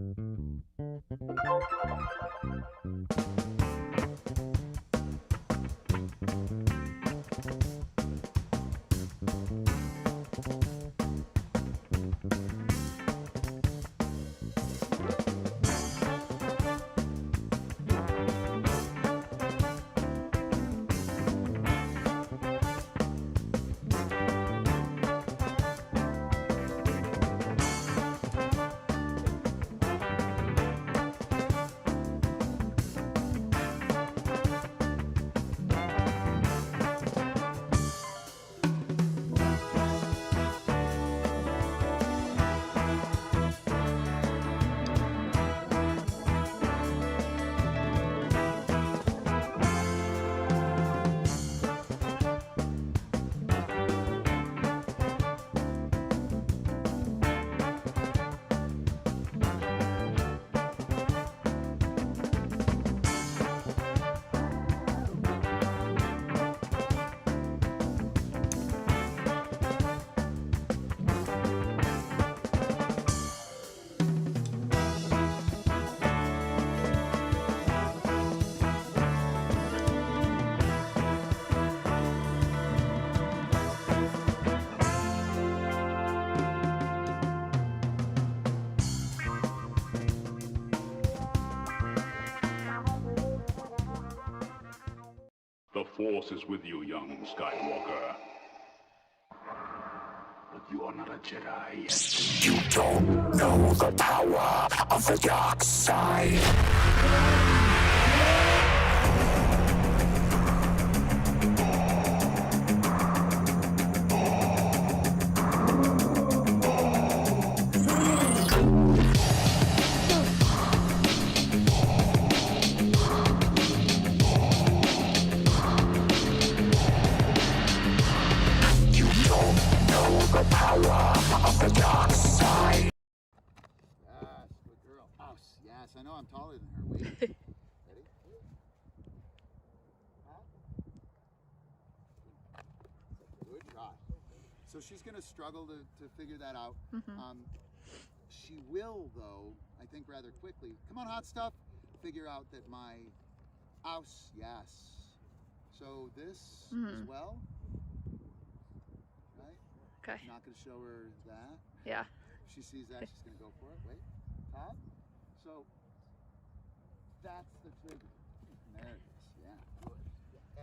The Force is with you, young Skywalker. But you are not a Jedi yet. You don't know the power of the dark side. Yes, I know I'm taller than her. Wait. Ready? Good try. So she's going to struggle to figure that out. She will, though, I think rather quickly. Come on, hot stuff. Figure out that my house, yes. So this as well. Right? Okay. I'm not going to show her that. Yeah. If she sees that, she's going to go for it. Wait. Top. So that's the trigger. There it is. Yeah. Good.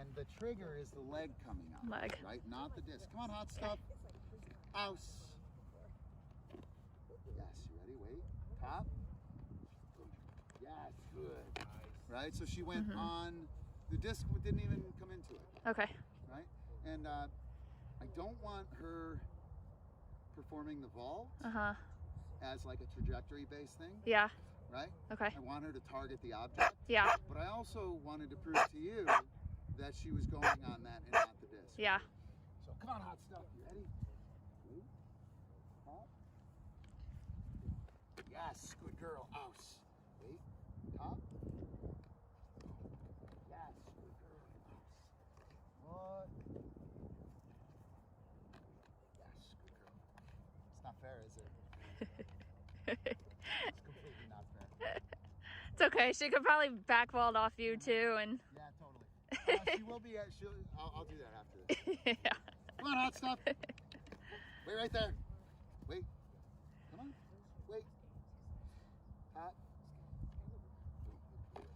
And the trigger is the leg coming out. Leg. Right? Not the disc. Come on, hot stuff. House. Yes. You ready? Wait. Top. Yes. Good. Right? So she went on. The disc didn't even come into it. Okay. Right? And I don't want her performing the vault as like a trajectory-based thing. Yeah. Right? Okay. I want her to target the object. Yeah. But I also wanted to prove to you that she was going on that and not the disc. Yeah. So come on, hot stuff. You ready? Wait. Top. Yes, good girl. Ouse. Wait. Top. Yes, good girl. Ouse. What? Yes, good girl. It's not fair, is it? It's completely not fair. It's okay. She could probably backvault off you too, and Yeah, totally. She will be. I'll do that after this. yeah. Come on, hot stuff. Wait right there. Wait. Come on. Wait. Hot.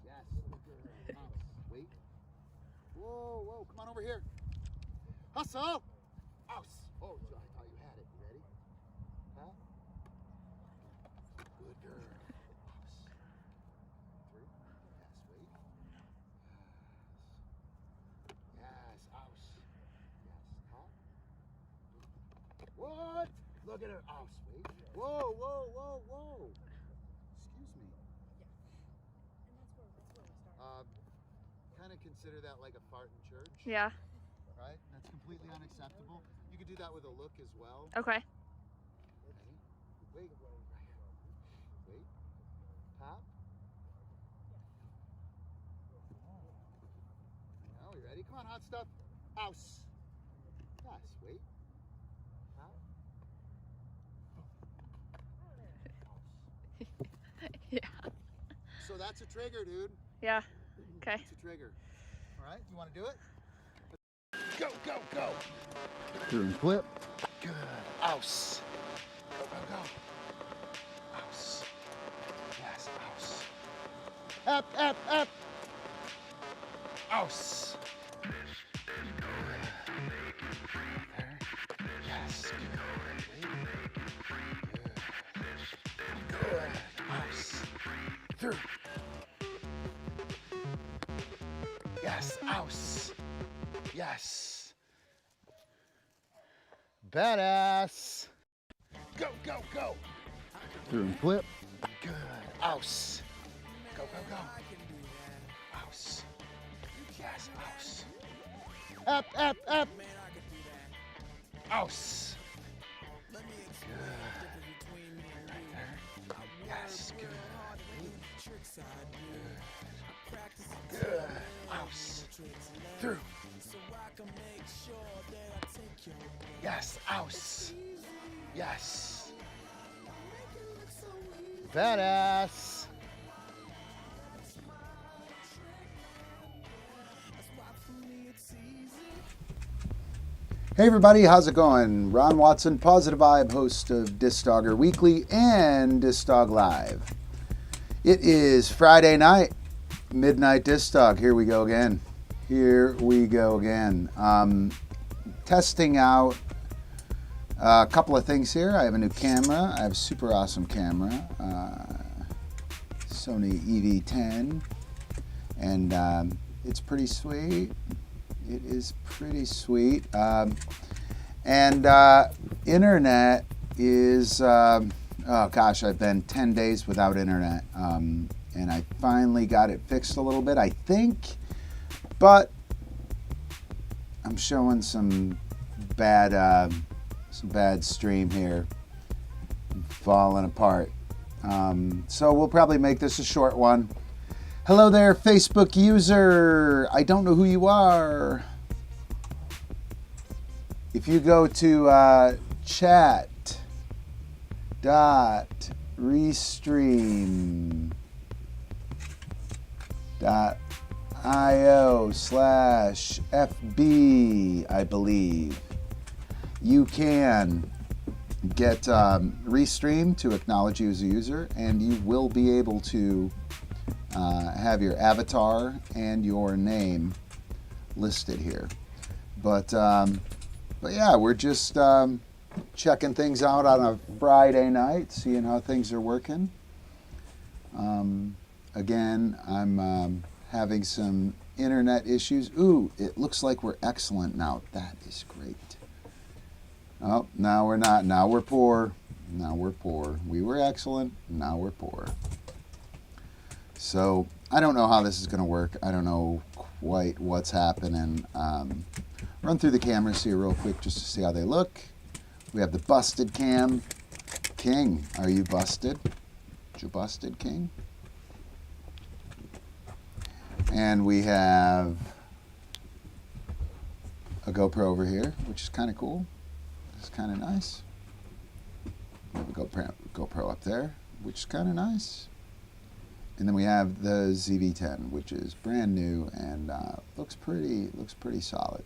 Yes. Wait. Whoa, whoa. Come on over here. Hustle. Ouse. Oh, I thought you had it. You ready? Huh? Good girl. Ouse. Through. Yes, wait. Yes, ouse. Yes, huh? What? Look at her. Ouse, wait. Whoa, whoa, whoa, whoa. Excuse me. Kind of consider that like a fart in church. Yeah. Right? That's completely unacceptable. You could do that with a look as well. Okay. Wait. Wait. Top. Now, you ready? Come on, hot stuff. House. Yes, wait. Top. that's a trigger, dude. Yeah. Okay. It's a trigger. All right, you want to do it? Go, go, go. Through and flip. Good. Ouse. Go, go, go. Ouse. Yes, ouse. Up, up, up. Ouse. There. Yes. Good. Good. Ouse. Through. Yes, ouse. Yes. Badass. Go, go, go. Through and flip. Good. Ouse. Go, go, go. Ouse. Yes, ouse. Up, up, up. Ouse. Good. Right there. Yes, good. Good. Good. Ouse. Through. Yes, ouse. Yes. Badass. Hey everybody, how's it going? Ron Watson, Positive Vibe, host of DiscDogger Weekly and DiscDog.Live. It is Friday night, midnight DiscDog. Here we go again. Here we go again. Testing out a couple of things here. I have a new camera. I have a super awesome camera, Sony EV10, and it's pretty sweet. It is pretty sweet. Internet is, oh gosh, I've been 10 days without internet. And I finally got it fixed a little bit, I think. But I'm showing some bad stream here. Falling apart. So we'll probably make this a short one. Hello there, Facebook user. I don't know who you are. If you go to chat.restream.io/FB, I believe, you can get Restream to acknowledge you as a user, and you will be able to have your avatar and your name listed here. But yeah, we're just checking things out on a Friday night, seeing how things are working. Again, I'm having some internet issues. Ooh, it looks like we're excellent now. That is great. Oh, now we're not. Now we're poor. Now we're poor. We were excellent. Now we're poor. So I don't know how this is going to work. I don't know quite what's happening. Run through the cameras here real quick just to see how they look. We have the busted cam. King, are you busted? You busted, King? And we have a GoPro over here, which is kind of cool. It's kind of nice. We have a GoPro up there, which is kind of nice. And then we have the ZV-10, which is brand new and looks pretty solid.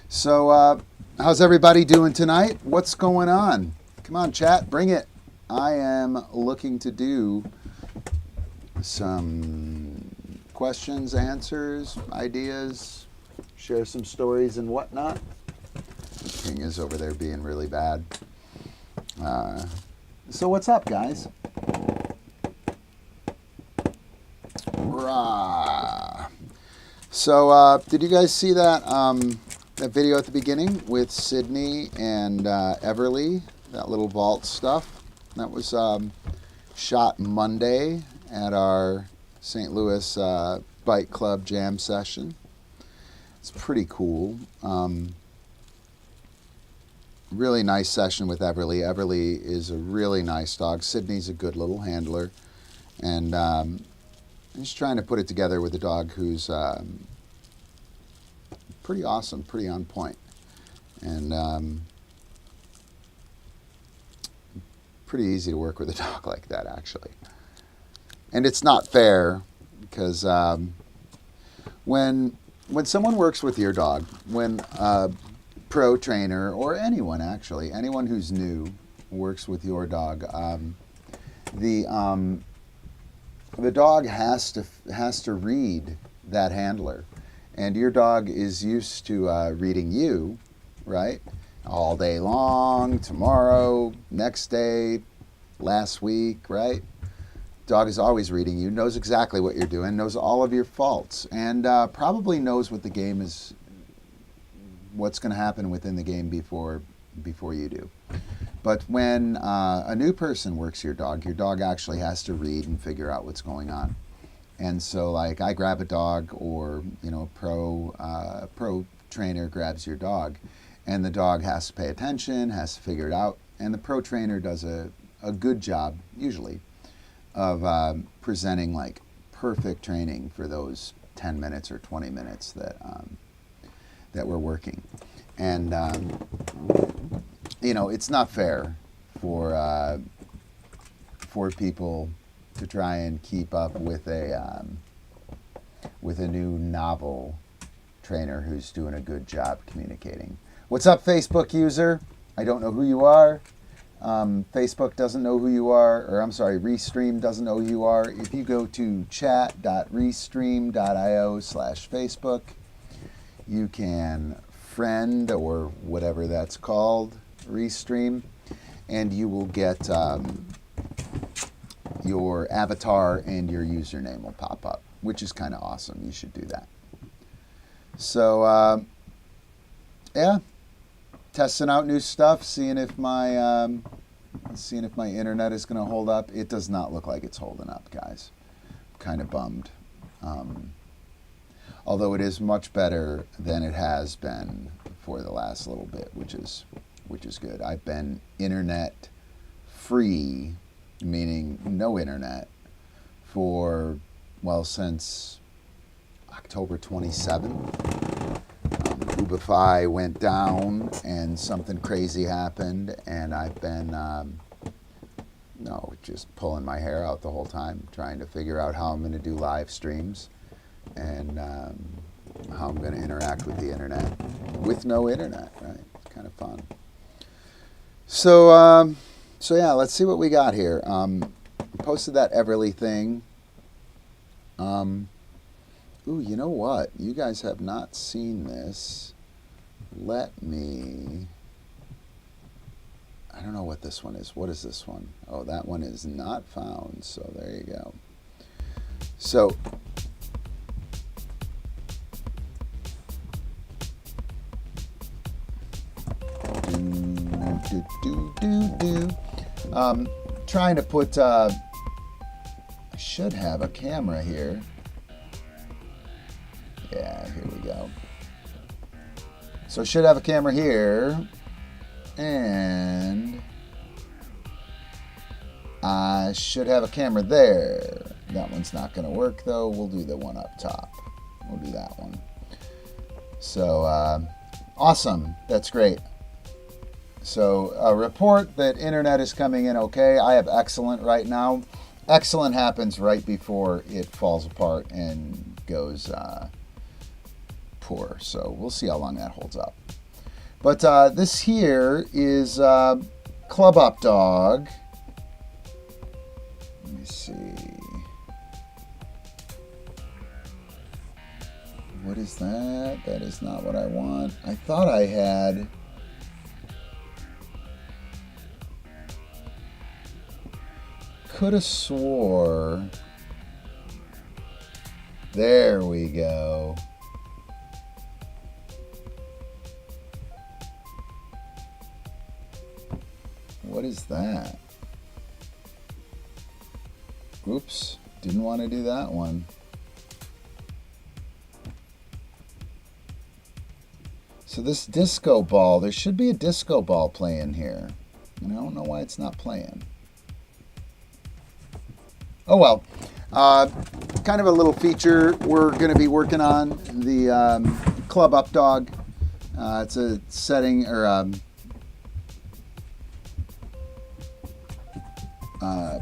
So how's everybody doing tonight? What's going on? Come on, chat, bring it. I am looking to do some questions, answers, ideas, share some stories and whatnot. King is over there being really bad. So what's up, guys? So did you guys see that that video at the beginning with Sydney and Everly, that little vault stuff? That was shot Monday at our St. Louis Bike Club jam session. It's pretty cool. Really nice session with Everly. Everly is a really nice dog. Sydney's a good little handler. And I'm just trying to put it together with a dog who's pretty awesome, pretty on point. And pretty easy to work with a dog like that, actually. And it's not fair because when someone works with your dog, when a pro trainer or anyone actually, anyone who's new works with your dog, the dog has to read that handler, and your dog is used to reading you, right? All day long, tomorrow, next day, last week, right? Dog is always reading you, knows exactly what you're doing, knows all of your faults, and probably knows what the game is, what's going to happen within the game before you do. But when a new person works your dog actually has to read and figure out what's going on. And so, like, I grab a dog, or a pro trainer grabs your dog, and the dog has to pay attention, has to figure it out, and the pro trainer does a good job usually of presenting like perfect training for those 10 minutes or 20 minutes that we're working. And it's not fair for people to try and keep up with a new novel trainer who's doing a good job communicating. What's up, Facebook user? I don't know who you are. Facebook doesn't know who you are, or I'm sorry, Restream doesn't know who you are. If you go to chat.restream.io/Facebook, you can friend, or whatever that's called, Restream, and you will get your avatar and your username will pop up, which is kind of awesome. You should do that. So, yeah, testing out new stuff, seeing if my internet is going to hold up. It does not look like it's holding up, guys. I'm kind of bummed. Although it is much better than it has been for the last little bit, which is good. I've been internet free, meaning no internet, since October 27th. Ubify went down and something crazy happened, and I've been just pulling my hair out the whole time, trying to figure out how I'm going to do live streams and how I'm going to interact with the internet with no internet, right? It's kind of fun. So yeah, let's see what we got here. Posted that Everly thing. Ooh, you know what? You guys have not seen this. I don't know what this one is. What is this one? Oh, that one is not found. So there you go. So, trying to put, I should have a camera here. Yeah, here we go. So I should have a camera here, and I should have a camera there. That one's not going to work, though. We'll do the one up top. We'll do that one. So, awesome. That's great. So, a report that internet is coming in okay. I have excellent right now. Excellent happens right before it falls apart and goes poor. So, we'll see how long that holds up. But this here is Club Up Dog. Let me see. What is that? That is not what I want. I thought I had... Could have swore... There we go. What is that? Oops, didn't want to do that one. So this disco ball, there should be a disco ball playing here. And I don't know why it's not playing. Oh well. Kind of a little feature we're going to be working on. The Club Up Dog. It's a setting or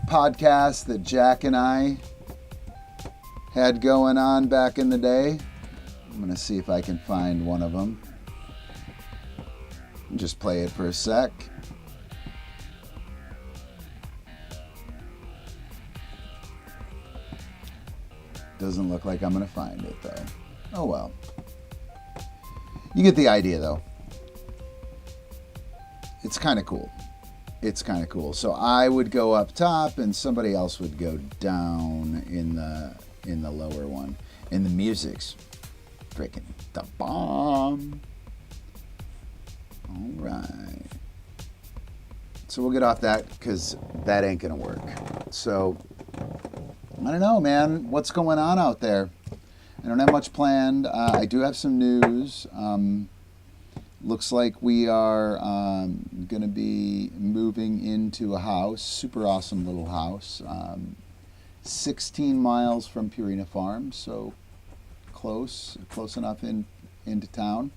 podcast that Jack and I had going on back in the day. I'm going to see if I can find one of them. Just play it for a sec. Doesn't look like I'm going to find it, though. Oh, well. You get the idea, though. It's kind of cool. It's kind of cool. So I would go up top, and somebody else would go down in the lower one. And the music's freaking the bomb. All right. So we'll get off that because that ain't going to work. So I don't know, man. What's going on out there? I don't have much planned. I do have some news. Looks like we are going to be moving into a house, super awesome little house, 16 miles from Purina Farm, so close enough into town.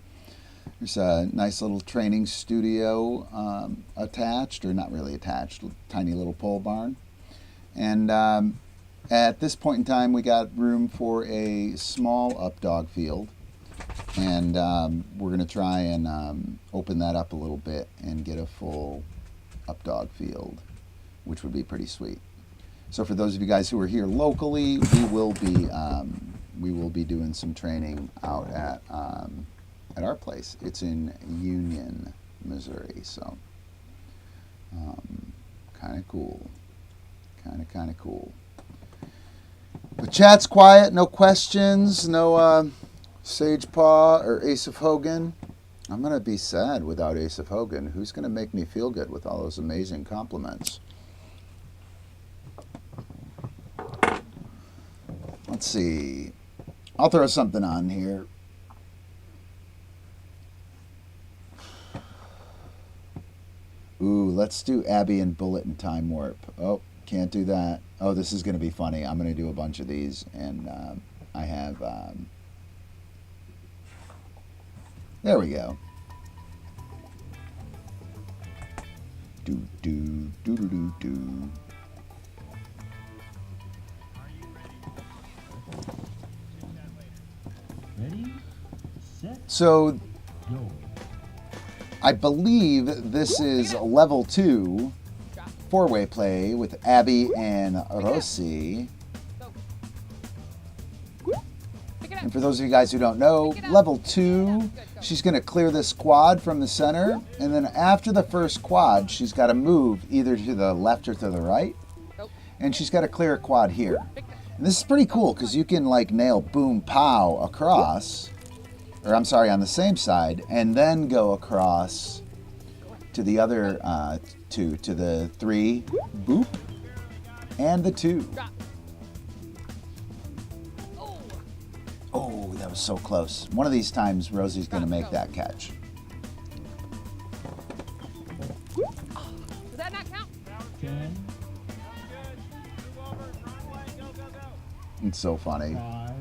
There's a nice little training studio attached, or not really attached, tiny little pole barn. And at this point in time, we got room for a small updog field. And we're going to try and open that up a little bit and get a full updog field, which would be pretty sweet. So for those of you guys who are here locally, we will be doing some training out at our place. It's in Union, Missouri. So kind of cool. Kind of cool. The chat's quiet. No questions. No. Sage Paw or Ace of Hogan. I'm going to be sad without Ace of Hogan. Who's going to make me feel good with all those amazing compliments? Let's see. I'll throw something on here. Ooh, let's do Abby and Bullet and Time Warp. Oh, can't do that. Oh, this is going to be funny. I'm going to do a bunch of these, and I have... there we go. Do do do do do do. Ready, set, so, go. I believe this is level 2 four-way play with Abby and Rossi. And for those of you guys who don't know, level 2, she's going to clear this quad from the center. And then after the first quad, she's got to move either to the left or to the right. And she's got to clear a quad here. And this is pretty cool because you can like nail boom pow across. Or I'm sorry, on the same side. And then go across to the other 2. To the 3, boop. And the 2. Oh, that was so close. One of these times, Rosie's going to make that catch. Does that not count? 10, It's so funny. 5,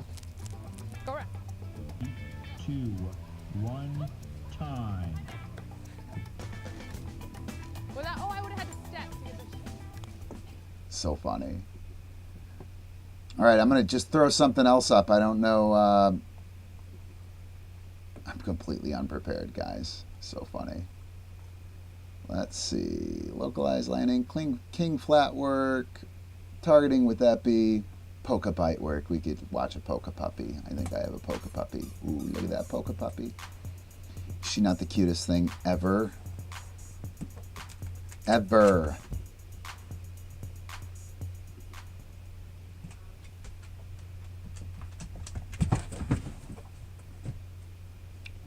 Correct. 2, 1, time. Was that? Oh, I would have had to step. So funny. All right, I'm going to just throw something else up. I don't know. I'm completely unprepared, guys. So funny. Let's see. Localized landing. King flat work. Targeting, would that be? Polka bite work. We could watch a polka puppy. I think I have a polka puppy. Ooh, look at that polka puppy. Is she not the cutest thing ever? Ever.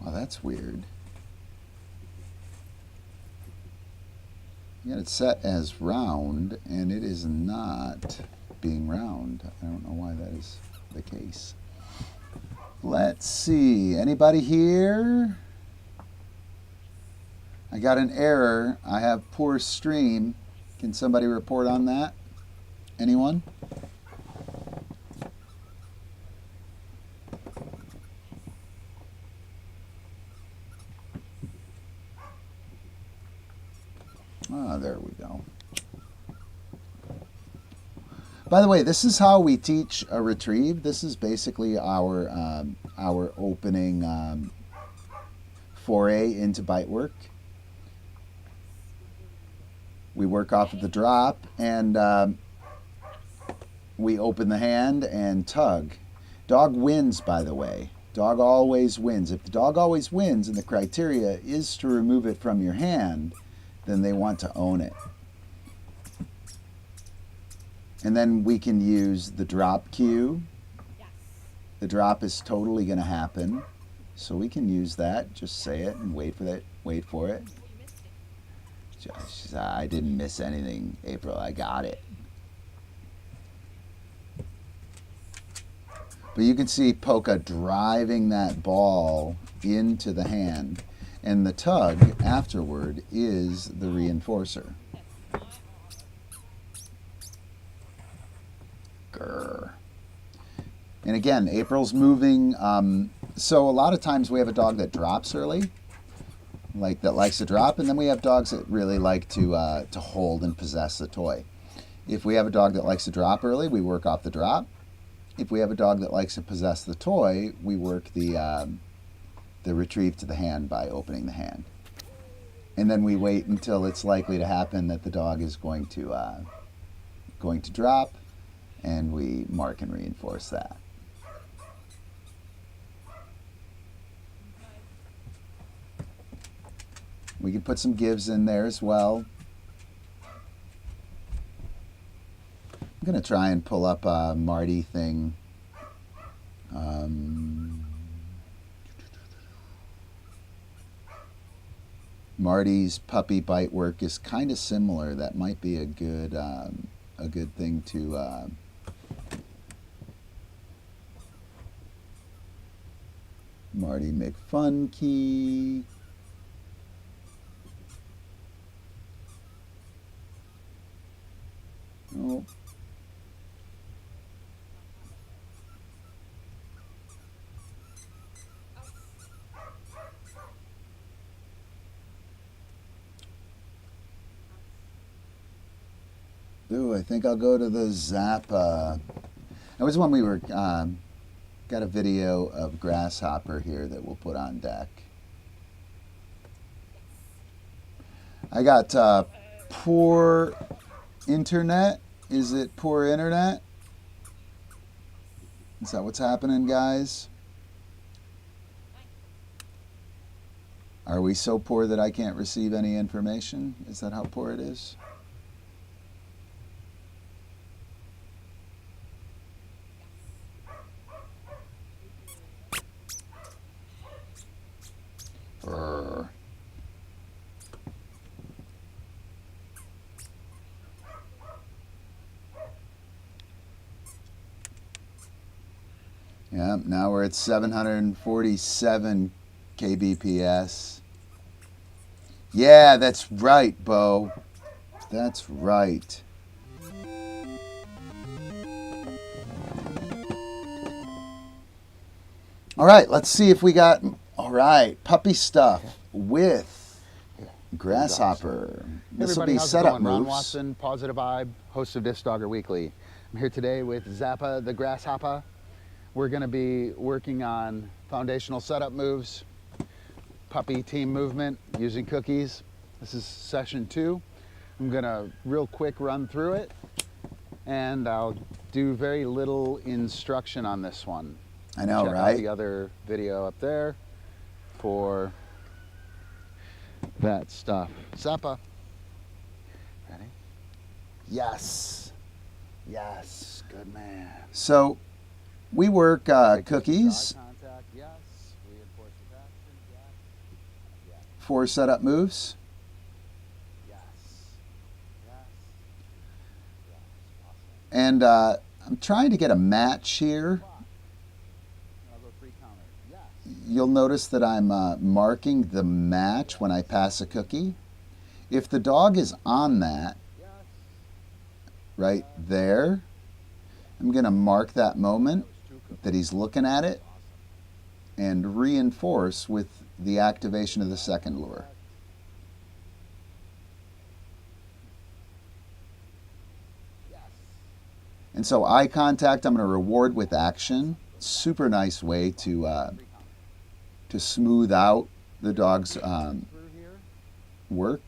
That's weird. You got it set as round, and it is not being round. I don't know why that is the case. Let's see. Anybody here? I got an error. I have poor stream. Can somebody report on that? Anyone? Ah, there we go. By the way, this is how we teach a retrieve. This is basically our opening foray into bite work. We work off of the drop, and we open the hand and tug. Dog wins, by the way. Dog always wins. If the dog always wins and the criteria is to remove it from your hand, then they want to own it. And then we can use the drop cue. The drop is totally going to happen. So we can use that. Just say it and wait for it. Wait for it. I didn't miss anything, April. I got it. But you can see Polka driving that ball into the hand. And the tug afterward is the reinforcer. Grr. And again, April's moving. So a lot of times we have a dog that drops early, like that likes to drop, and then we have dogs that really like to hold and possess the toy. If we have a dog that likes to drop early, we work off the drop. If we have a dog that likes to possess the toy, we work the retrieve to the hand by opening the hand. And then we wait until it's likely to happen that the dog is going to drop, and we mark and reinforce that. We can put some gives in there as well. I'm going to try and pull up a Marty thing. Marty's puppy bite work is kind of similar. That might be a good thing to Marty McFunky. Oh. Ooh, I think I'll go to the Zappa. That was when we were got a video of Grasshopper here that we'll put on deck. I got poor internet. Is it poor internet? Is that what's happening, guys? Are we so poor that I can't receive any information? Is that how poor it is? Brr. Yeah, now we're at 747 kbps. Yeah, that's right, Bo. That's right. All right, let's see if we got... All right, puppy stuff with Grasshopper. This will be setup moves. Ron Watson, Positive Vibe, host of Disc Dogger Weekly. I'm here today with Zappa the Grasshopper. We're going to be working on foundational setup moves, puppy team movement using cookies. This is session 2. I'm going to real quick run through it, and I'll do very little instruction on this one. I know, Check right? out the other video up there for that stuff. Zappa. Ready? Yes. Yes. Good man. So we work cookies, Eye contact, yes. Reinforce action, yes. Yes. 4 setup moves. Yes. Yes. Yes. Awesome. And I'm trying to get a match here. I'll go 3 counter. Yes. You'll notice that I'm marking the match when I pass a cookie. If the dog is on that, Yes. right there, I'm going to mark that moment that he's looking at it and reinforce with the activation of the second lure. And so eye contact, I'm going to reward with action. Super nice way to smooth out the dog's work.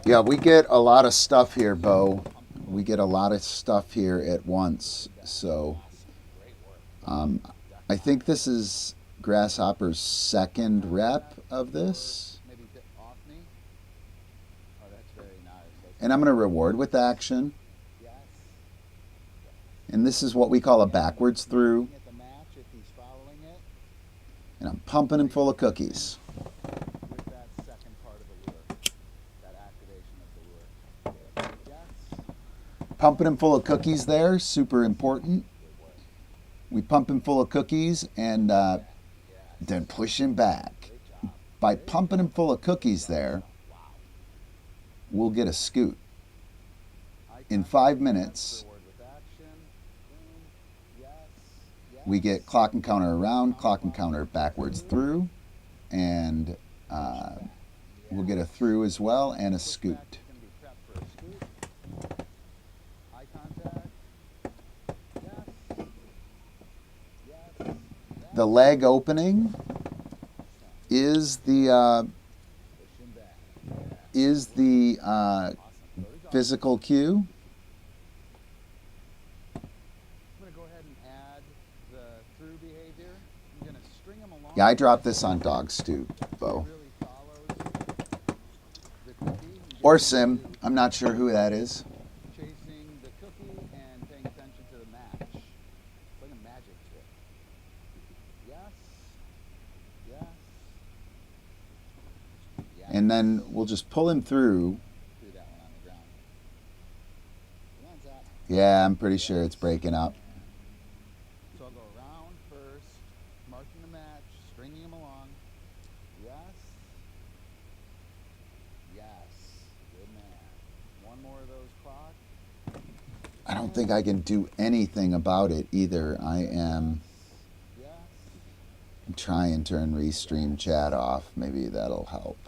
Yeah, we get a lot of stuff here, Bo. We get a lot of stuff here at once. So I think this is Grasshopper's second rep of this. And I'm going to reward with action. And this is what we call a backwards through. And I'm pumping him full of cookies. Pumping him full of cookies there, super important. We pump him full of cookies and then push him back. By pumping him full of cookies there, we'll get a scoot. In 5 minutes, we get clock and counter around, clock and counter backwards through, and we'll get a through as well and a scoot. The leg opening is the physical cue. Yeah, I dropped this on dogs too, Bo. Or Sim. I'm not sure who that is. And then we'll just pull him through. Yeah, I'm pretty sure it's breaking up. So I'll go around first, marking the match, stringing him along. Yes. Yes. Good man. One more of those clocks. I don't think I can do anything about it either. I'm trying to turn restream chat off. Maybe that'll help.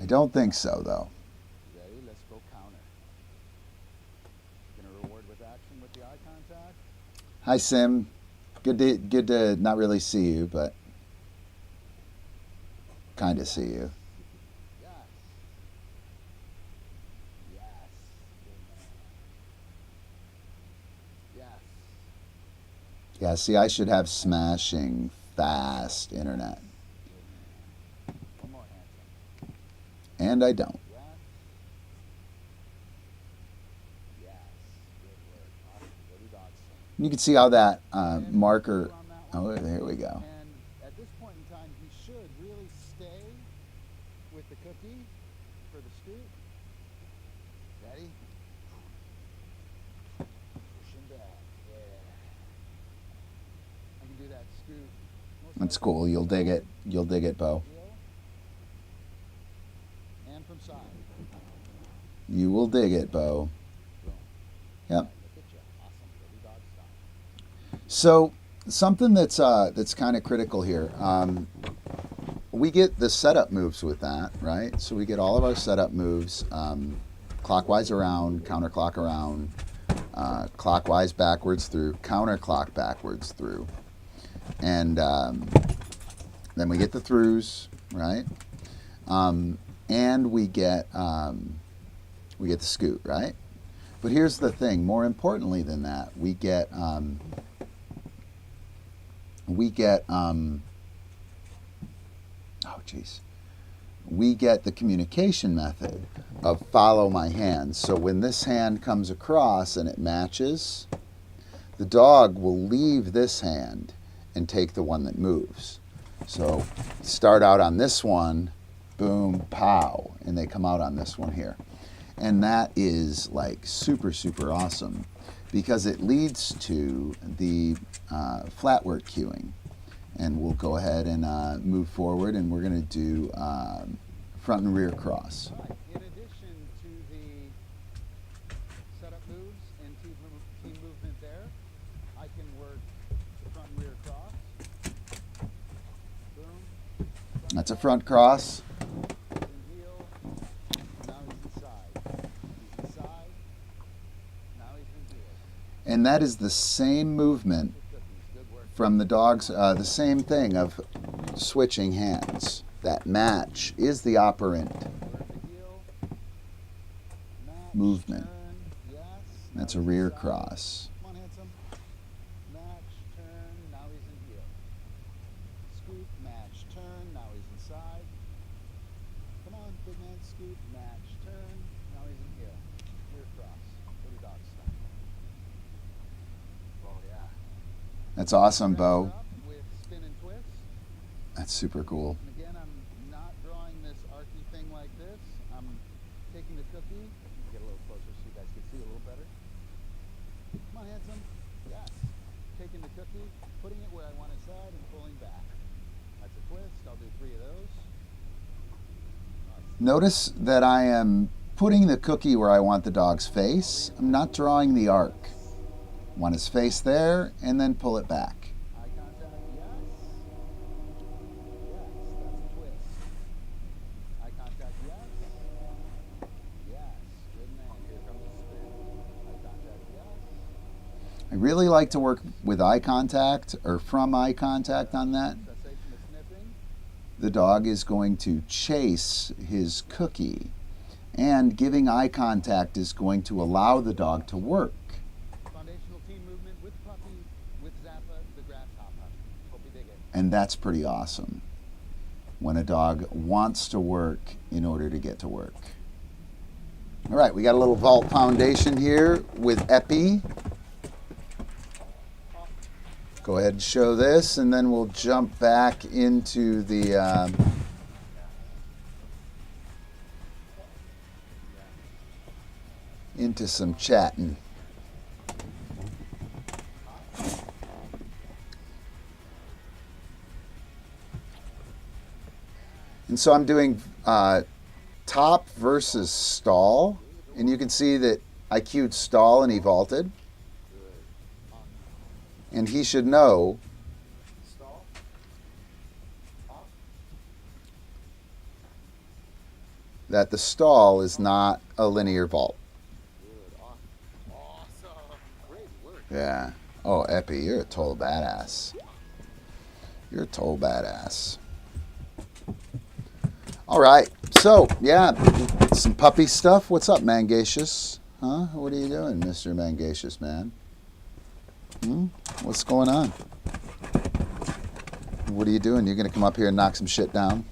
I don't think so, though. Ready? Let's go counter. Gonna reward with action with the eye contact. Hi, Sim. Good to not really see you, but kind of see you. Yes. Yes. Yes. Yeah, see, I should have smashing fast internet. One more handsome. And I don't. Yes. Yes. Good work. Awesome. Dirty dog style. You can see how that marker. Oh, there we go. And at this point in time, he should really stay with the cookie for the scoop. Ready? Push him back. Yeah. I can do that scoop. That's cool. You'll dig it. You'll dig it, Bo. And from side. You will dig it, Bo. Yep. Look at you. Awesome. Dirty dog style. So something that's kind of critical here. We get the setup moves with that, right? So we get all of our setup moves, clockwise around, counterclock around, clockwise backwards through, counterclock backwards through, and then we get the throughs, right? And we get the scoot, right? But here's the thing. More importantly than that, we get we get the communication method of follow my hand. So when this hand comes across and it matches, the dog will leave this hand and take the one that moves. So start out on this one, boom, pow, and they come out on this one here. And that is like super, super awesome because it leads to the flat work cueing. And we'll go ahead and move forward, and we're going to do front and rear cross. All right. In addition to the setup moves and team movement there, I can work the front and rear cross. Boom. That's a front cross. And that is the same movement from the dogs, the same thing of switching hands. That match is the operant movement. That's a rear cross. Come on, handsome. Match, turn, now he's in heel. Scoot, match, turn, now he's inside. Come on, big man, scoot, match, turn, now he's in heel. Rear cross. Go to dog style. Oh, yeah. That's awesome, Bo. With spin and twist. That's super cool. And again, I'm not drawing this archy thing like this. I'm taking the cookie. Get a little closer so you guys can see a little better. Come on, handsome. Yes. Taking the cookie, putting it where I want inside, and pulling back. That's a twist. I'll do 3 of those. Notice that I am putting the cookie where I want the dog's face. I'm not drawing the arc. I want his face there, and then pull it back. Eye contact, yes. Yes, that's a twist. Eye contact, yes. Yes, good man. Here comes the spin. Eye contact, yes. I really like to work with eye contact or from eye contact on that. Cessation of sniffing. The dog is going to chase his cookie, and giving eye contact is going to allow the dog to work. Foundational team movement with puppy, with Zappa, the grasshopper. Hope you dig it. And that's pretty awesome when a dog wants to work in order to get to work. All right, we got a little vault foundation here with Epi. Go ahead and show this, and then we'll jump back into the into some chatting. And so I'm doing top versus stall, and you can see that I cued stall and he vaulted. And he should know that the stall is not a linear vault. Awesome. Great work. Yeah. Oh, Epi, you're a total badass. You're a total badass. All right. So, yeah, some puppy stuff. What's up, Mangacious? Huh? What are you doing, Mr. Mangacious, man? What's going on? What are you doing? You're going to come up here and knock some shit down?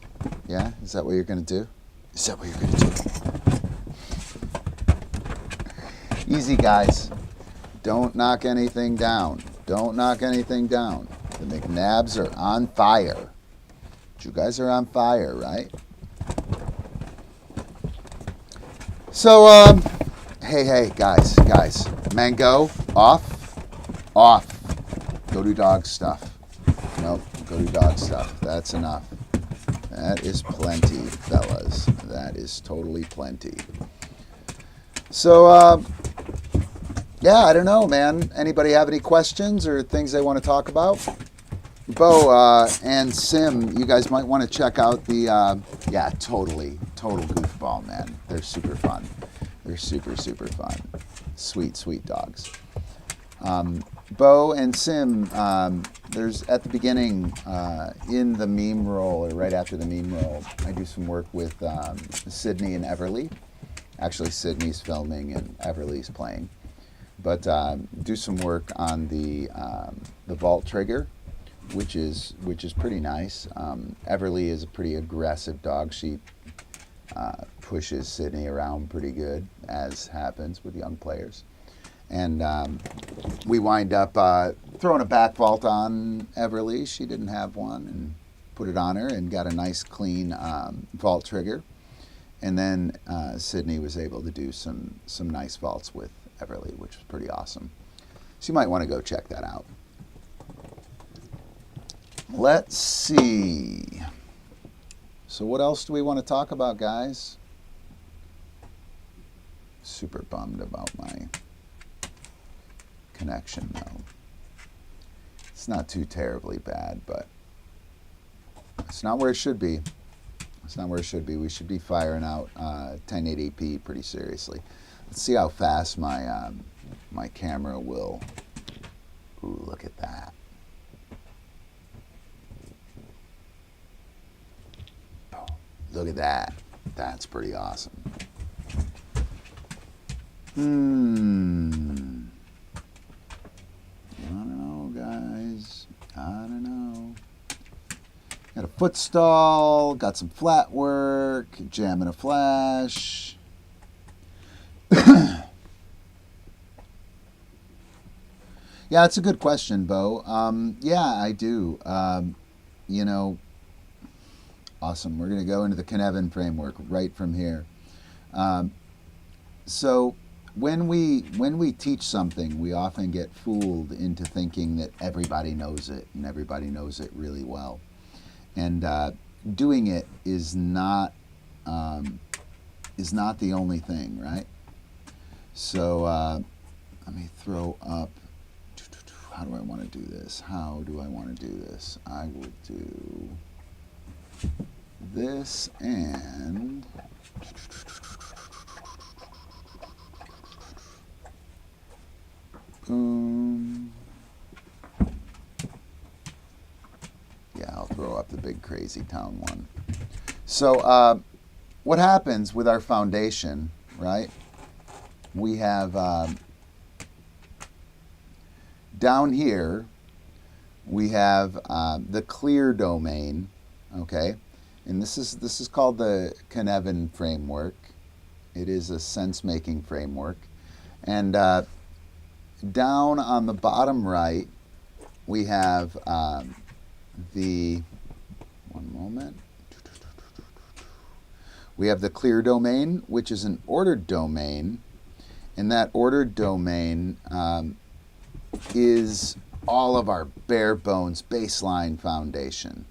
Yeah? Is that what you're going to do? Is that what you're going to do? Easy, guys. Don't knock anything down. Don't knock anything down. The McNabs are on fire. You guys are on fire, right? So, hey, guys. Mango, off. Go do dog stuff. Nope, go do dog stuff. That's enough. That is plenty, fellas. That is totally plenty. So, yeah, I don't know, man. Anybody have any questions or things they want to talk about? Bo and Sim, you guys might want to check out the, yeah, total goofball, man. They're super fun. They're super fun. Sweet dogs. Bo and Sim, there's at the beginning in the meme roll, or right after the meme roll, I do some work with Sydney and Everly. Actually, Sydney's filming and Everly's playing. But do some work on the vault trigger, which is pretty nice. Everly is a pretty aggressive dog. She pushes Sydney around pretty good, as happens with young players. And we wind up throwing a back vault on Everly. She didn't have one, and put it on her and got a nice clean vault trigger. And then Sydney was able to do some nice vaults with Everly, which was pretty awesome. So you might want to go check that out. Let's see. So what else do we want to talk about, guys? Super bummed about my connection, though. It's not too terribly bad, but it's not where it should be. It's not where it should be. We should be firing out 1080p pretty seriously. Let's see how fast my my camera will. Ooh, look at that. Oh, look at that. That's pretty awesome. I don't know, guys. I don't know. Got a foot stall, got some flat work, jamming a flash. Yeah, it's a good question, Bo. Yeah, I do. You know, awesome. We're going to go into the Cynefin framework right from here. So when we teach something, we often get fooled into thinking that everybody knows it and everybody knows it really well. And doing it is not the only thing, right? So let me throw up. How do I want to do this? How do I want to do this? I will do this and boom. Yeah, I'll throw up the big crazy town one. So what happens with our foundation, right? We have down here, we have the clear domain, okay? And this is called the Cynefin framework. It is a sense-making framework. And down on the bottom right, we have one moment. We have the clear domain, which is an ordered domain. And that ordered domain is all of our bare bones baseline foundation,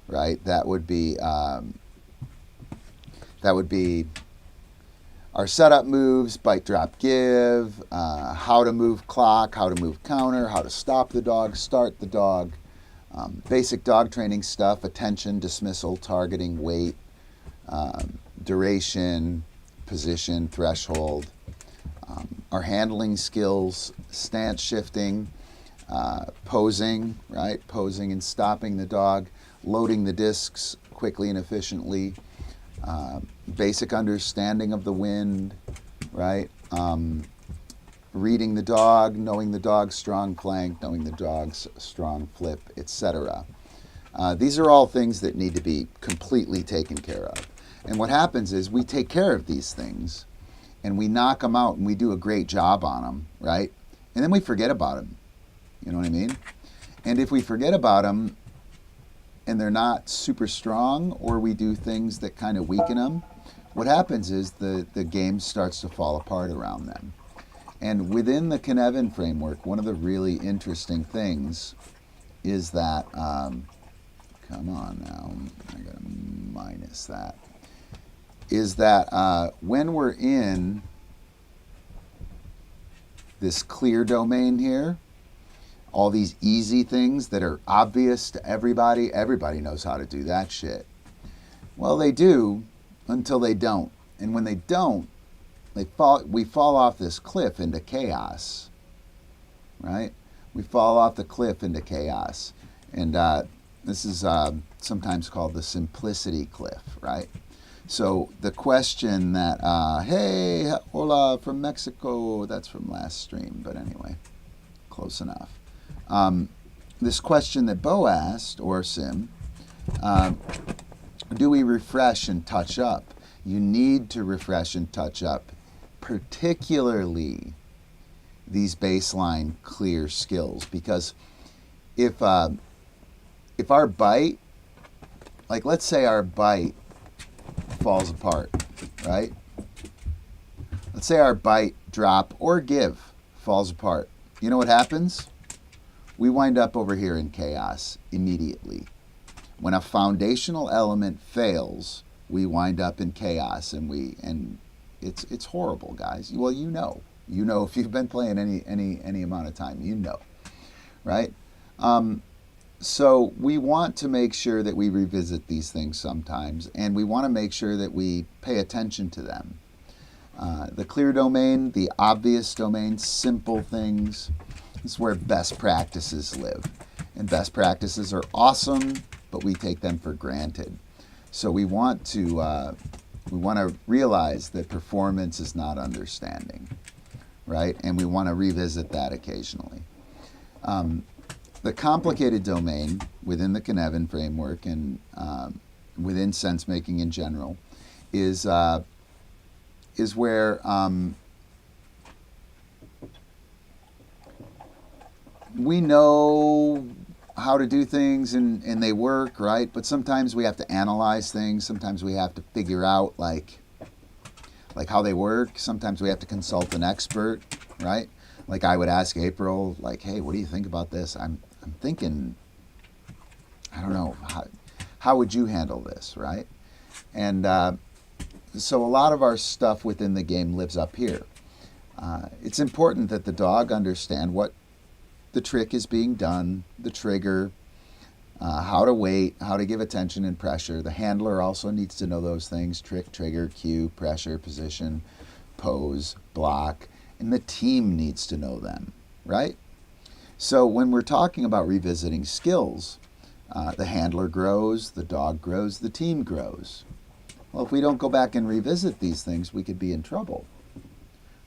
right? That would be our setup moves, bite, drop, give, how to move clock, how to move counter, how to stop the dog, start the dog, basic dog training stuff, attention, dismissal, targeting, weight, duration, position, threshold, our handling skills, stance shifting, posing, right? Posing and stopping the dog, loading the discs quickly and efficiently, basic understanding of the wind, right? Reading the dog, knowing the dog's strong flank, knowing the dog's strong flip, etc. These are all things that need to be completely taken care of. And what happens is we take care of these things and we knock them out and we do a great job on them, right? And then we forget about them. You know what I mean? And if we forget about them and they're not super strong, or we do things that kind of weaken them, what happens is the game starts to fall apart around them. And within the Cynefin framework, one of the really interesting things is that, come on now, I gotta minus that, is that when we're in this clear domain here, all these easy things that are obvious to everybody knows how to do that shit. Well, they do until they don't. And when they don't, we fall off this cliff into chaos, right? We fall off the cliff into chaos. And this is sometimes called the simplicity cliff, right? So the question that, hey, hola from Mexico, that's from last stream, but anyway, close enough. This question that Bo asked, or Sim, do we refresh and touch up? You need to refresh and touch up, particularly these baseline clear skills, because if our bite, like let's say our bite falls apart, right? Let's say our bite, drop, or give falls apart. You know what happens? We wind up over here in chaos immediately. When a foundational element fails, we wind up in chaos, and it's horrible, guys. Well, you know if you've been playing any amount of time, you know, right? So we want to make sure that we revisit these things sometimes, and we want to make sure that we pay attention to them. The clear domain, the obvious domain, simple things. This is where best practices live. And best practices are awesome, but we take them for granted. So we want to realize that performance is not understanding, right? And we want to revisit that occasionally. The complicated domain within the Cynefin framework and within sense making in general is where we know how to do things and they work, right? But sometimes we have to analyze things. Sometimes we have to figure out like how they work. Sometimes we have to consult an expert, right? Like I would ask April, like, hey, what do you think about this? I'm thinking, I don't know, how would you handle this, right? And so a lot of our stuff within the game lives up here. It's important that the dog understand what the trick is being done, the trigger, how to wait, how to give attention and pressure. The handler also needs to know those things: trick, trigger, cue, pressure, position, pose, block, and the team needs to know them, right? So when we're talking about revisiting skills, the handler grows, the dog grows, the team grows. Well, if we don't go back and revisit these things, we could be in trouble,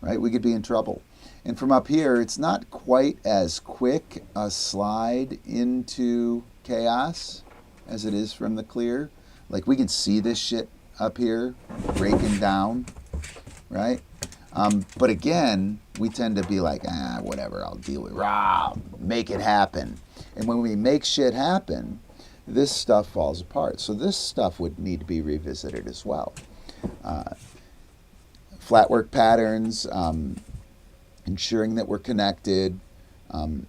right? We could be in trouble. And from up here, it's not quite as quick a slide into chaos as it is from the clear. Like we can see this shit up here breaking down, right? But again, we tend to be like, whatever, I'll deal with it. Rah, make it happen. And when we make shit happen, this stuff falls apart. So this stuff would need to be revisited as well. Flat work patterns, ensuring that we're connected,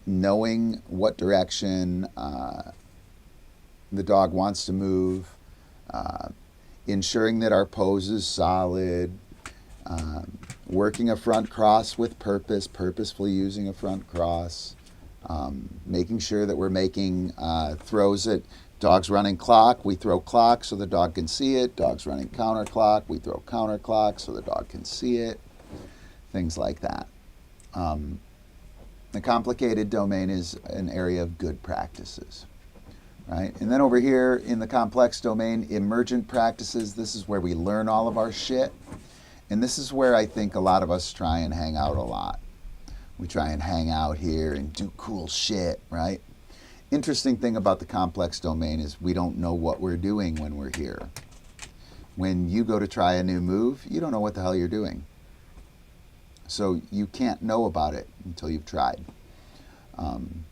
knowing what direction the dog wants to move, ensuring that our pose is solid, working a front cross with purpose, purposefully using a front cross, making sure that we're making throws at dogs running clock, we throw clock so the dog can see it. Dogs running counter clock, we throw counter clock so the dog can see it. Things like that. The complicated domain is an area of good practices, right? And then over here in the complex domain, emergent practices, this is where we learn all of our shit. And this is where I think a lot of us try and hang out a lot. We try and hang out here and do cool shit, right? Interesting thing about the complex domain is we don't know what we're doing when we're here. When you go to try a new move, you don't know what the hell you're doing. So you can't know about it until you've tried. And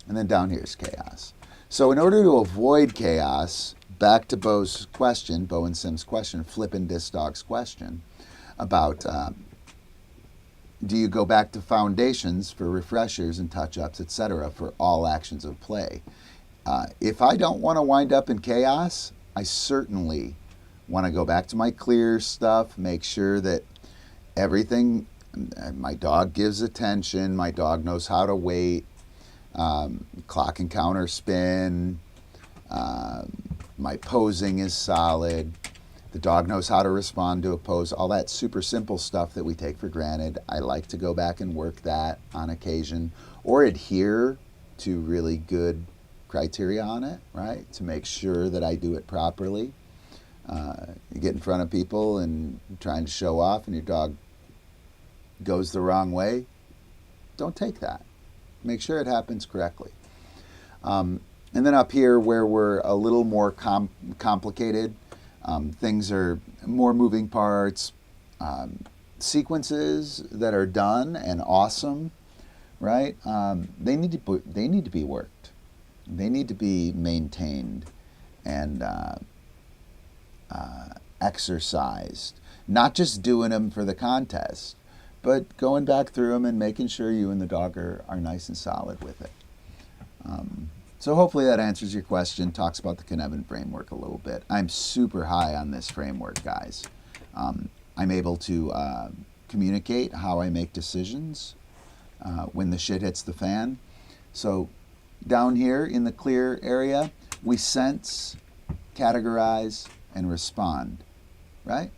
then down here is chaos. So in order to avoid chaos, back to Bo's question, Bo and Sim's question, flipping DiscDog's question about do you go back to foundations for refreshers and touch-ups, etc., for all actions of play? If I don't want to wind up in chaos, I certainly want to go back to my clear stuff, make sure that everything, my dog gives attention, my dog knows how to wait, clock and counter spin, my posing is solid, the dog knows how to respond to a pose, all that super simple stuff that we take for granted. I like to go back and work that on occasion or adhere to really good criteria on it, right? To make sure that I do it properly. You get in front of people and trying to show off and your dog goes the wrong way, don't take that. Make sure it happens correctly. And then up here where we're a little more complicated, things are more moving parts, sequences that are done and awesome, right? They need to be worked. They need to be maintained and exercised. Not just doing them for the contest, but going back through them and making sure you and the dog are nice and solid with it. So hopefully that answers your question, talks about the Cynefin framework a little bit. I'm super high on this framework, guys. I'm able to communicate how I make decisions when the shit hits the fan. So down here in the clear area, we sense, categorize, and respond, right?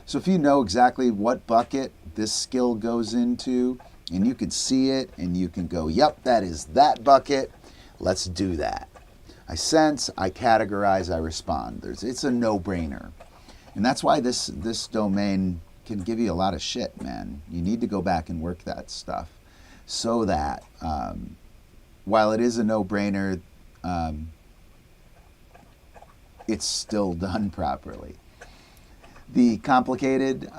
So if you know exactly what bucket this skill goes into, and you can see it, and you can go, yep, that is that bucket, let's do that. I sense, I categorize, I respond. It's a no-brainer. And that's why this domain can give you a lot of shit, man. You need to go back and work that stuff so that while it is a no-brainer, it's still done properly. The complicated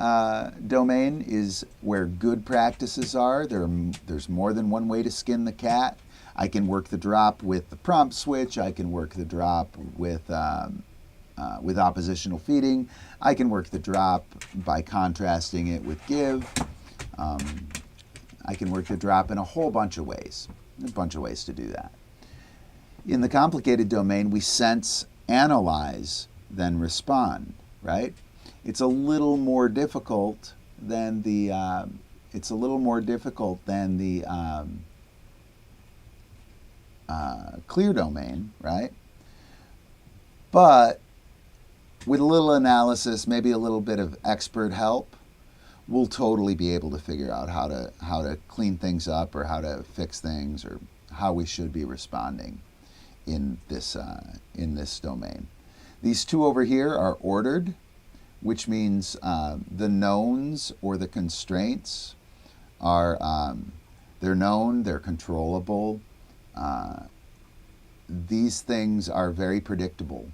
domain is where good practices are. There's more than one way to skin the cat. I can work the drop with the prompt switch. I can work the drop with oppositional feeding. I can work the drop by contrasting it with give. I can work the drop in a whole bunch of ways. There's a bunch of ways to do that. In the complicated domain, we sense, analyze, then respond, right? It's a little more difficult than the clear domain, right? But with a little analysis, maybe a little bit of expert help, we'll totally be able to figure out how to clean things up, or how to fix things, or how we should be responding in this domain. These two over here are ordered, which means the knowns or the constraints are they're known, they're controllable. These things are very predictable.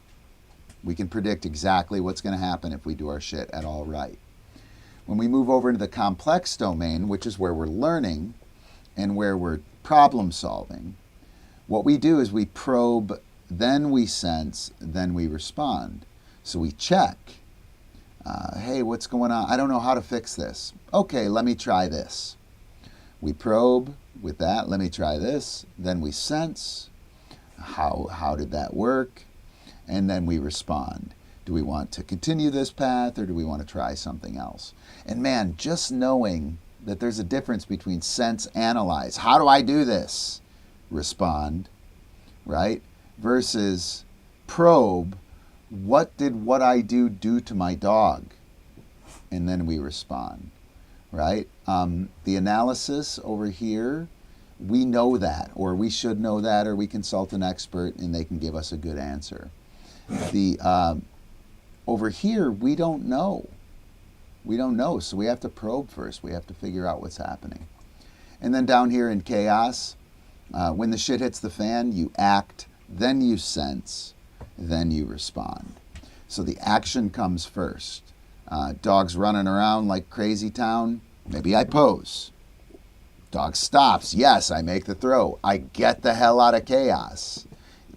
We can predict exactly what's going to happen if we do our shit at all right. When we move over into the complex domain, which is where we're learning and where we're problem solving, what we do is we probe, then we sense, then we respond. So we check. Hey, what's going on? I don't know how to fix this. Okay, let me try this. We probe with that. Let me try this. Then we sense. How did that work? And then we respond. Do we want to continue this path, or do we want to try something else? And man, just knowing that there's a difference between sense, analyze. How do I do this? Respond, right? Versus probe. What did what I do to my dog? And then we respond, right? The analysis over here, we know that, or we should know that, or we consult an expert and they can give us a good answer. Over here, we don't know. We don't know, so we have to probe first. We have to figure out what's happening. And then down here in chaos, when the shit hits the fan, you act, then you sense, then you respond. So the action comes first. Dog's running around like crazy town. Maybe I pose. Dog stops. Yes, I make the throw. I get the hell out of chaos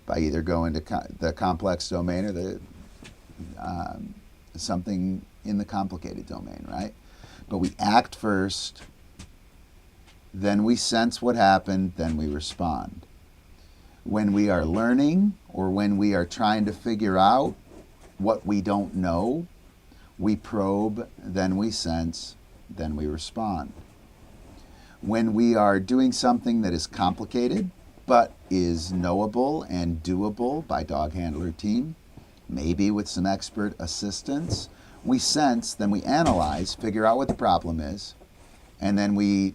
by either going to the complex domain or the something in the complicated domain, right? But we act first, then we sense what happened, then we respond. When we are learning, or when we are trying to figure out what we don't know, we probe, then we sense, then we respond. When we are doing something that is complicated, but is knowable and doable by dog handler team, maybe with some expert assistance, we sense, then we analyze, figure out what the problem is, and then we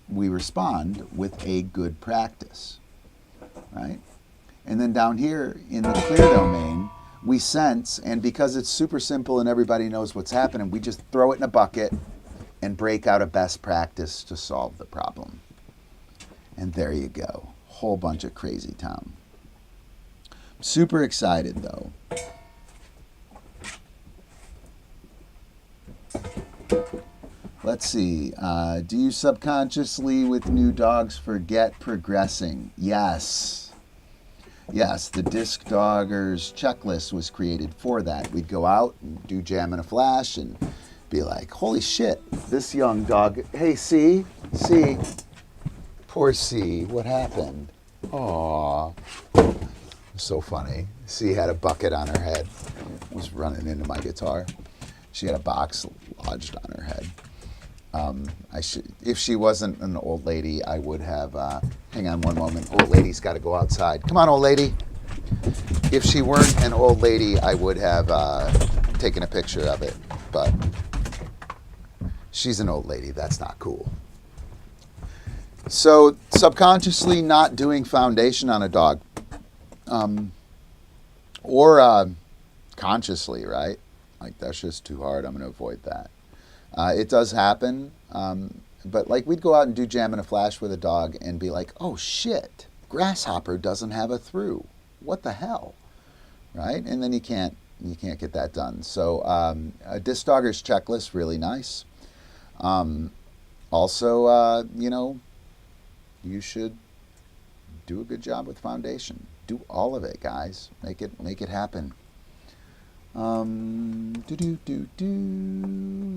respond with a good practice, right? And then down here in the clear domain, we sense, and because it's super simple and everybody knows what's happening, we just throw it in a bucket and break out a best practice to solve the problem. And there you go. Whole bunch of crazy town. Super excited though. Let's see. Do you subconsciously with new dogs forget progressing? Yes. Yes, the Disc Doggers checklist was created for that. We'd go out and do jam in a flash and be like, holy shit, this young dog, hey, C, poor C, what happened? Aw, so funny. C had a bucket on her head, was running into my guitar. She had a box lodged on her head. If she wasn't an old lady, I would have, hang on one moment, old lady's got to go outside. Come on, old lady. If she weren't an old lady, I would have taken a picture of it, but She's an old lady. That's not cool. So subconsciously not doing foundation on a dog, or consciously, right? Like, that's just too hard. I'm going to avoid that. It does happen, but like, we'd go out and do jam and a flash with a dog and be like, oh shit, grasshopper doesn't have a through. What the hell, right? And then you can't get that done. So a disc dogger's checklist, really nice. Also, you should do a good job with foundation. Do all of it, guys. Make it happen.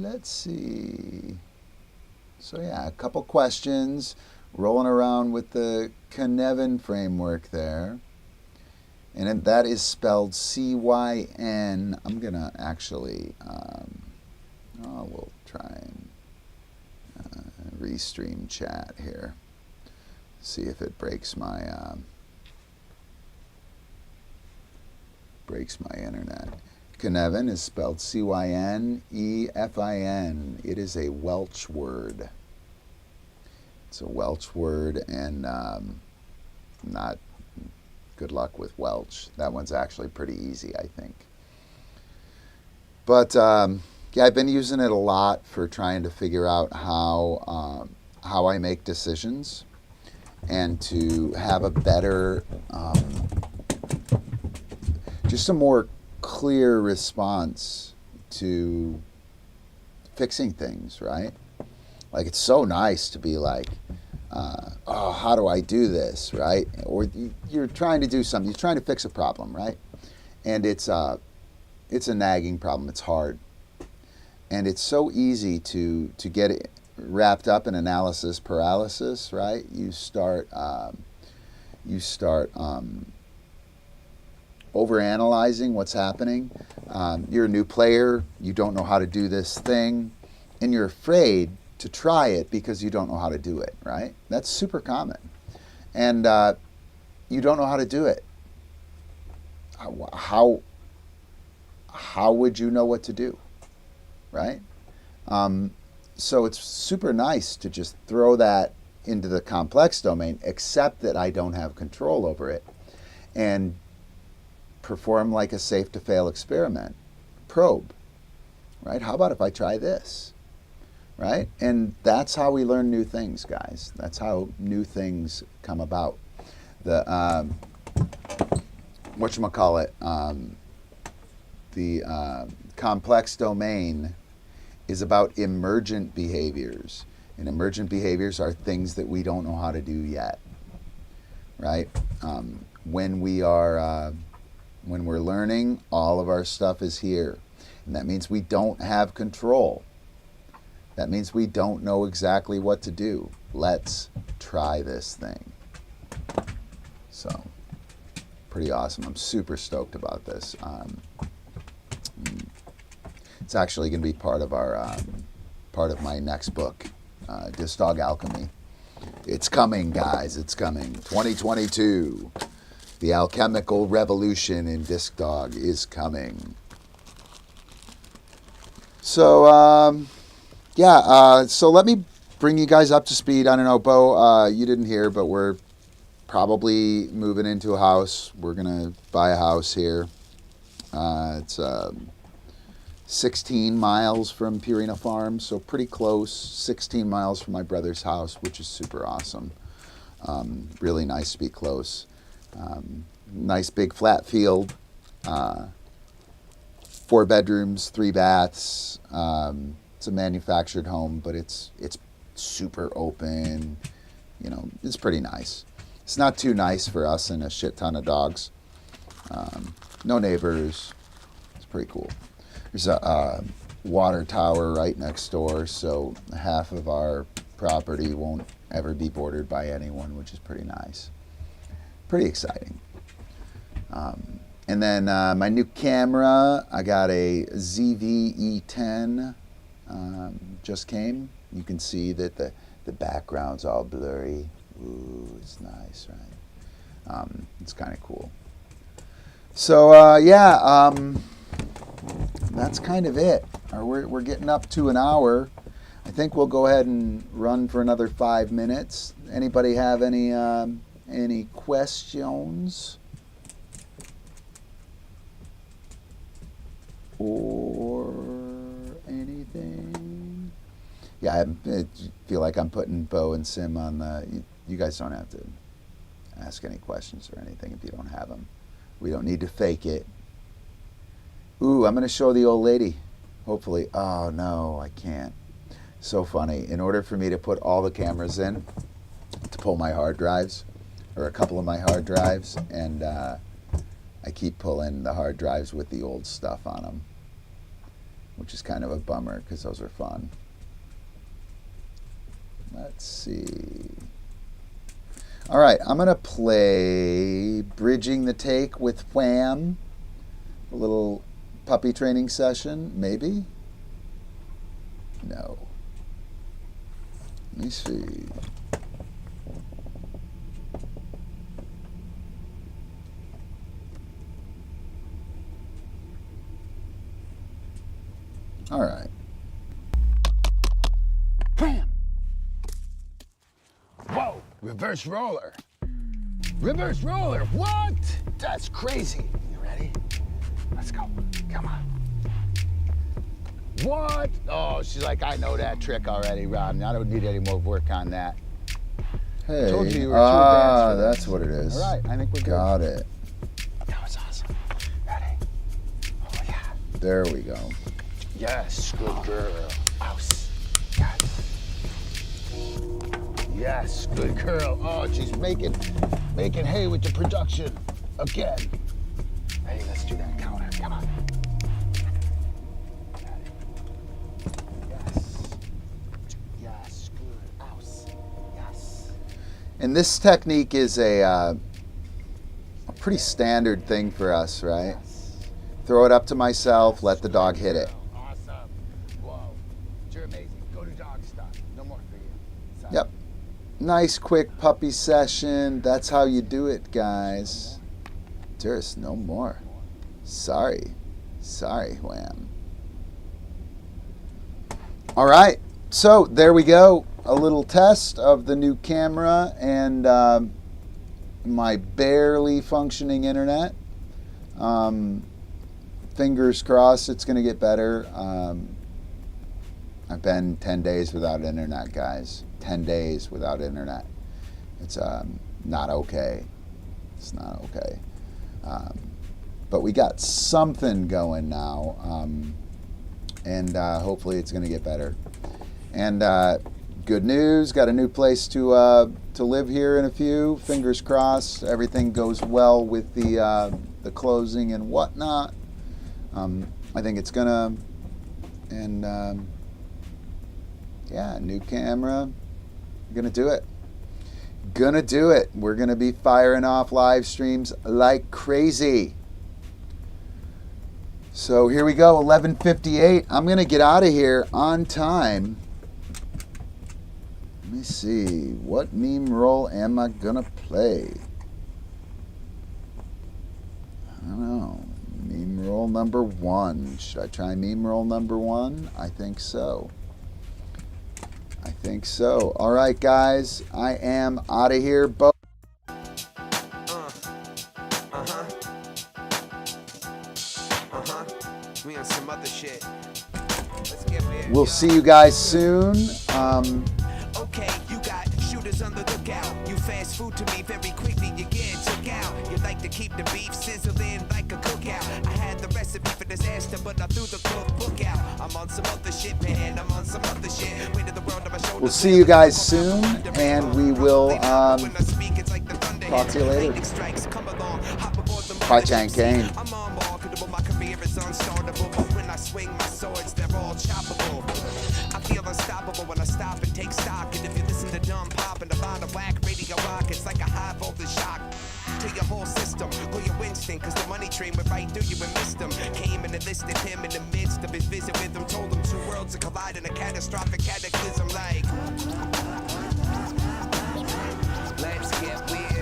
Let's see. So yeah, a couple questions. Rolling around with the Cynefin framework there. And that is spelled C-Y-N. I'm going to actually, we'll try and restream chat here. See if it breaks my internet. Cynefin is spelled C-Y-N-E-F-I-N. It is a Welsh word. It's a Welsh word, and not good luck with Welsh. That one's actually pretty easy, I think. But yeah, I've been using it a lot for trying to figure out how I make decisions, and to have a better, just a more clear response to fixing things, right? Like, it's so nice to be like, oh, how do I do this, right? Or you're trying to do something, you're trying to fix a problem, right? And it's a nagging problem, it's hard. And it's so easy to get it wrapped up in analysis paralysis, right? You start overanalyzing what's happening. You're a new player, you don't know how to do this thing, and you're afraid to try it because you don't know how to do it, right? That's super common. And you don't know how to do it. How would you know what to do, right? So it's super nice to just throw that into the complex domain, accept that I don't have control over it, and perform like a safe to fail experiment. Probe, right? How about if I try this, right? And that's how we learn new things, guys. That's how new things come about. The the complex domain is about emergent behaviors. And emergent behaviors are things that we don't know how to do yet, right? When we're learning, all of our stuff is here. And that means we don't have control. That means we don't know exactly what to do. Let's try this thing. So, pretty awesome. I'm super stoked about this. It's actually going to be part of my next book, Disc Dog Alchemy. It's coming, guys. It's coming. 2022. The alchemical revolution in Disc Dog is coming. So, so let me bring you guys up to speed. I don't know, Bo, you didn't hear, but we're probably moving into a house. We're going to buy a house here. It's 16 miles from Purina Farm, so pretty close. 16 miles from my brother's house, which is super awesome. Really nice to be close. Nice big flat field. 4 bedrooms, 3 baths. It's a manufactured home, but it's super open. You know, it's pretty nice. It's not too nice for us and a shit ton of dogs. No neighbors. It's pretty cool. There's a water tower right next door, so half of our property won't ever be bordered by anyone, which is pretty nice. Pretty exciting. And then my new camera, I got a ZV-E10, just came. You can see that the background's all blurry. Ooh, it's nice, right? It's kind of cool. So, that's kind of it. We're getting up to an hour. I think we'll go ahead and run for another 5 minutes. Anybody have any questions or anything? Yeah, I feel like I'm putting Bo and Sim on the. You guys don't have to ask any questions or anything if you don't have them. We don't need to fake it. Ooh, I'm going to show the old lady. Hopefully. Oh, no, I can't. So funny. In order for me to put all the cameras in, to pull my hard drives, or a couple of my hard drives, and I keep pulling the hard drives with the old stuff on them, which is kind of a bummer because those are fun. Let's see. All right, I'm going to play Bridging the Take with Wham. A little puppy training session, maybe? No. Let me see. All right. Wham! Whoa, reverse roller. Reverse roller, what? That's crazy. You ready? Let's go, come on. What? Oh, she's like, I know that trick already, Rob. I don't need any more work on that. Hey, I told you were too advanced for this. That's what it is. All right, I think we're good. Got it. That was awesome. Ready? Oh, yeah. There we go. Yes, good girl. Yes. Yes, good girl. Oh, she's making hay with the production again. Hey, let's do that counter. Come on. Yes. Yes, good. Ouse. Yes. And this technique is a pretty standard thing for us, right? Yes. Throw it up to myself, let the dog hit it. Awesome. Whoa. You're amazing. Go to dog stop. No more for you. Sorry. Yep. Nice quick puppy session. That's how you do it, guys. There's no more. Sorry, Wham. All right, so there we go. A little test of the new camera and my barely functioning internet. Fingers crossed it's going to get better. I've been 10 days without internet, guys. 10 days without internet. It's not okay. It's not okay. But we got something going now, and hopefully it's going to get better. And good news, got a new place to live here in a few. Fingers crossed, everything goes well with the closing and whatnot. I think it's gonna, and yeah, new camera, gonna do it. Gonna do it. We're gonna be firing off live streams like crazy. So here we go, 11:58. I'm gonna get out of here on time. Let me see, what meme role am I gonna play? I don't know. Meme role number 1. Should I try meme role number 1? I think so. I think so. All right, guys, I am out of here. We on some other shit. Let's get weird. We'll see you guys soon. Okay, you got shooters on the lookout. You fast food to me very quickly. You get took out. You like to keep the beef sizzling like a cookout. I had the recipe for disaster, but I threw the cookbook out. I'm on some other shit, man. I'm on some other shit. Weight of the world on my shoulders. We'll see you guys soon, and we will talk to you later. Bye, Chang Kane. My career is unstartable, but when I swing my swords, they're all choppable. I feel unstoppable when I stop and take stock. And if you listen to dumb pop and about a whack radio rock, it's like a high voltage shock to your whole system. Pull your instinct, cause the money train went right through you and missed him. Came and enlisted him in the midst of his visit with him. Told him two worlds to collide in a catastrophic cataclysm like, let's get weird.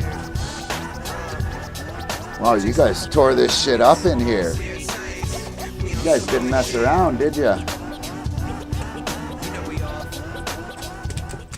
Wow, you guys tore this shit up in here. You guys didn't mess around, did ya?